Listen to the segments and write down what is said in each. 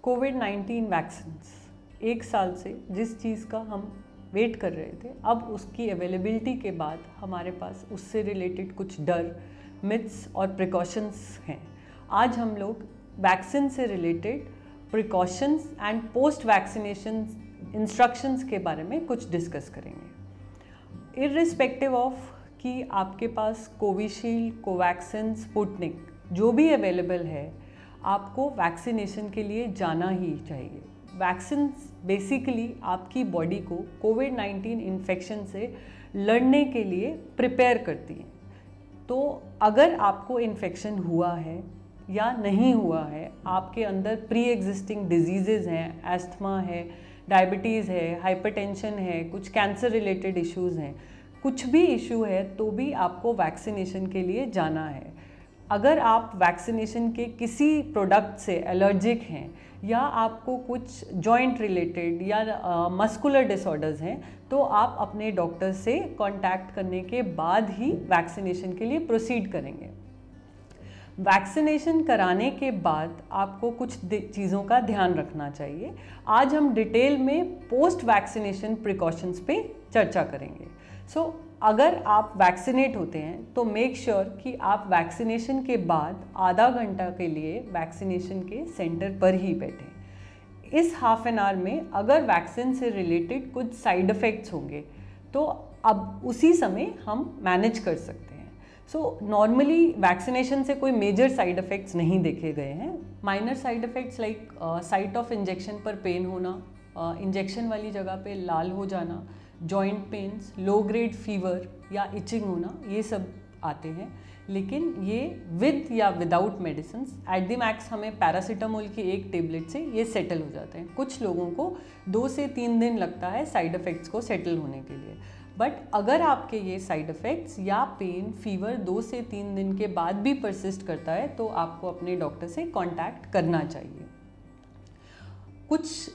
कोविड-19 vaccines, एक साल से जिस चीज़ का हम वेट कर रहे थे, अब उसकी अवेलेबिलिटी के बाद हमारे पास उससे रिलेटेड कुछ डर, मिथ्स और प्रिकॉशंस हैं। आज हम लोग वैक्सीन से related precautions and post vaccination instructions के बारे में कुछ डिस्कस करेंगे। इर्रिस्पेक्टिव ऑफ कि आपके पास कोविशील्ड, कोवैक्सिन, स्पुतनिक जो भी अवेलेबल है, आपको वैक्सीनेशन के लिए जाना ही चाहिए। वैक्सीन बेसिकली आपकी बॉडी को कोविड-19 इन्फेक्शन से लड़ने के लिए प्रिपेयर करती हैं। तो अगर आपको इन्फेक्शन हुआ है या नहीं हुआ है, आपके अंदर प्री एग्जिस्टिंग डिजीज़ेज़ हैं, एस्थमा है, डायबिटीज़ है, हाइपरटेंशन है, कुछ कैंसर रिलेटेड इश्यूज़ हैं, कुछ भी इशू है तो भी आपको वैक्सीनेशन के लिए जाना है। अगर आप वैक्सीनेशन के किसी प्रोडक्ट से एलर्जिक हैं या आपको कुछ जॉइंट रिलेटेड या मस्कुलर डिसऑर्डर्स हैं, तो आप अपने डॉक्टर से कांटेक्ट करने के बाद ही वैक्सीनेशन के लिए प्रोसीड करेंगे। वैक्सीनेशन कराने के बाद आपको कुछ चीज़ों का ध्यान रखना चाहिए। आज हम डिटेल में पोस्ट वैक्सीनेशन प्रिकॉशंस पे चर्चा करेंगे। अगर आप वैक्सीनेट होते हैं तो मेक श्योर कि आप वैक्सीनेशन के बाद आधा घंटा के लिए वैक्सीनेशन के सेंटर पर ही बैठें। इस हाफ एन आवर में अगर वैक्सीन से रिलेटेड कुछ साइड इफ़ेक्ट्स होंगे तो अब उसी समय हम मैनेज कर सकते हैं। नॉर्मली वैक्सीनेशन से कोई मेजर साइड इफ़ेक्ट्स नहीं देखे गए हैं। Minor side effects like site of injection पर पेन होना, इंजेक्शन वाली जगह पे लाल हो जाना, joint pains, low grade fever या इचिंग होना, ये सब आते हैं। लेकिन ये विद या without medicine at the max हमें पैरासीटामोल की एक टेबलेट से ये सेटल हो जाते हैं। कुछ लोगों को 2 से 3 दिन लगता है साइड इफ़ेक्ट्स को सेटल होने के लिए। बट अगर आपके ये साइड इफ़ेक्ट्स या पेन, फीवर 2 से 3 दिन के बाद भी परसिस्ट करता है तो आपको अपने डॉक्टर से कांटेक्ट करना चाहिए। कुछ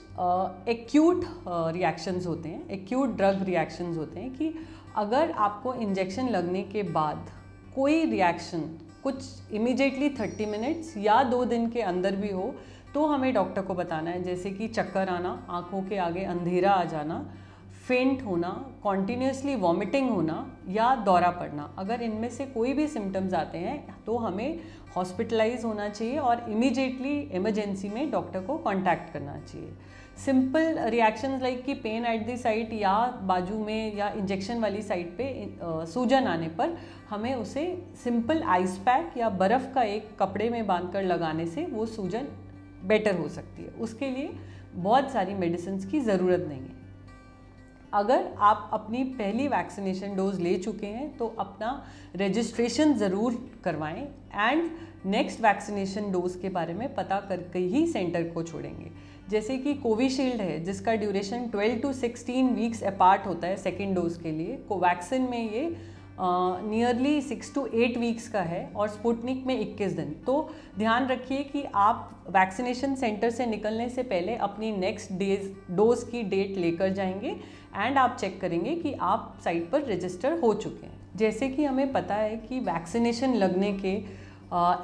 एक्यूट रिएक्शंस होते हैं, एक्यूट ड्रग रिएक्शंस होते हैं कि अगर आपको इंजेक्शन लगने के बाद कोई रिएक्शन कुछ इमीडिएटली 30 मिनट्स या 2 दिन के अंदर भी हो तो हमें डॉक्टर को बताना है। जैसे कि चक्कर आना, आँखों के आगे अंधेरा आ जाना, फेंट होना, कॉन्टीन्यूसली वॉमिटिंग होना या दौरा पड़ना। अगर इनमें से कोई भी सिम्टम्स आते हैं तो हमें हॉस्पिटलाइज होना चाहिए और इमीडिएटली इमरजेंसी में डॉक्टर को कांटेक्ट करना चाहिए। सिंपल रिएक्शंस लाइक कि पेन एट द साइट या बाजू में या इंजेक्शन वाली साइट पे सूजन आने पर हमें उसे सिंपल आइस पैक या बर्फ़ का एक कपड़े में बांधकर लगाने से वो सूजन बेटर हो सकती है। उसके लिए बहुत सारी मेडिसिन की ज़रूरत नहीं है। अगर आप अपनी पहली वैक्सीनेशन डोज ले चुके हैं तो अपना रजिस्ट्रेशन ज़रूर करवाएं एंड नेक्स्ट वैक्सीनेशन डोज के बारे में पता करके ही सेंटर को छोड़ेंगे। जैसे कि कोविशील्ड है जिसका ड्यूरेशन 12 to 16 वीक्स अपार्ट होता है सेकेंड डोज के लिए। कोवैक्सिन में ये नियरली 6 to 8 वीक्स का है और स्पुतनिक में 21 दिन। तो ध्यान रखिए कि आप वैक्सीनेशन सेंटर से निकलने से पहले अपनी नेक्स्ट डोज की डेट लेकर जाएंगे एंड आप चेक करेंगे कि आप साइट पर रजिस्टर हो चुके हैं। जैसे कि हमें पता है कि वैक्सीनेशन लगने के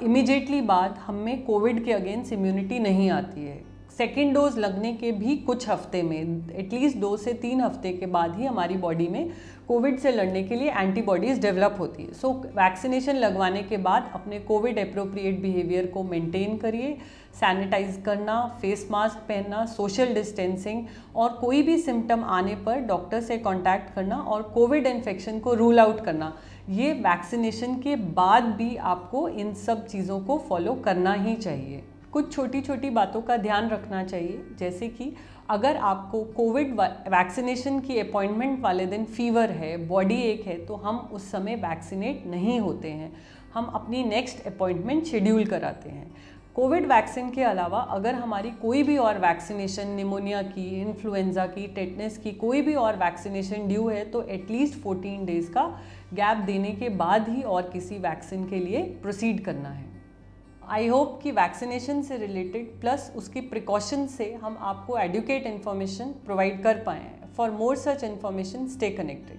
इमीडिएटली बाद हम में कोविड के अगेंस्ट इम्यूनिटी नहीं आती है। सेकेंड डोज लगने के भी कुछ हफ्ते में, एटलीस्ट 2 से 3 हफ्ते के बाद ही हमारी बॉडी में कोविड से लड़ने के लिए एंटीबॉडीज़ डेवलप होती है। वैक्सीनेशन लगवाने के बाद अपने कोविड एप्रोप्रिएट बिहेवियर को मेंटेन करिए। सैनिटाइज करना, फेस मास्क पहनना, सोशल डिस्टेंसिंग और कोई भी सिम्टम आने पर डॉक्टर से कांटेक्ट करना और कोविड इन्फेक्शन को रूल आउट करना, ये वैक्सीनेशन के बाद भी आपको इन सब चीज़ों को फॉलो करना ही चाहिए। कुछ छोटी छोटी बातों का ध्यान रखना चाहिए, जैसे कि अगर आपको कोविड वैक्सीनेशन की अपॉइंटमेंट वाले दिन फीवर है, बॉडी एक है, तो हम उस समय वैक्सीनेट नहीं होते हैं। हम अपनी नेक्स्ट अपॉइंटमेंट शेड्यूल कराते हैं। कोविड वैक्सीन के अलावा अगर हमारी कोई भी और वैक्सीनेशन, निमोनिया की, इन्फ्लुएंजा की, टेटनस की कोई भी और वैक्सीनेशन ड्यू है तो एटलीस्ट 14 डेज़ का गैप देने के बाद ही और किसी वैक्सीन के लिए प्रोसीड करना है। आई होप कि वैक्सीनेशन से रिलेटेड प्लस उसकी प्रिकॉशन से हम आपको एडुकेट इन्फॉर्मेशन प्रोवाइड कर पाएँ। For more such information stay connected.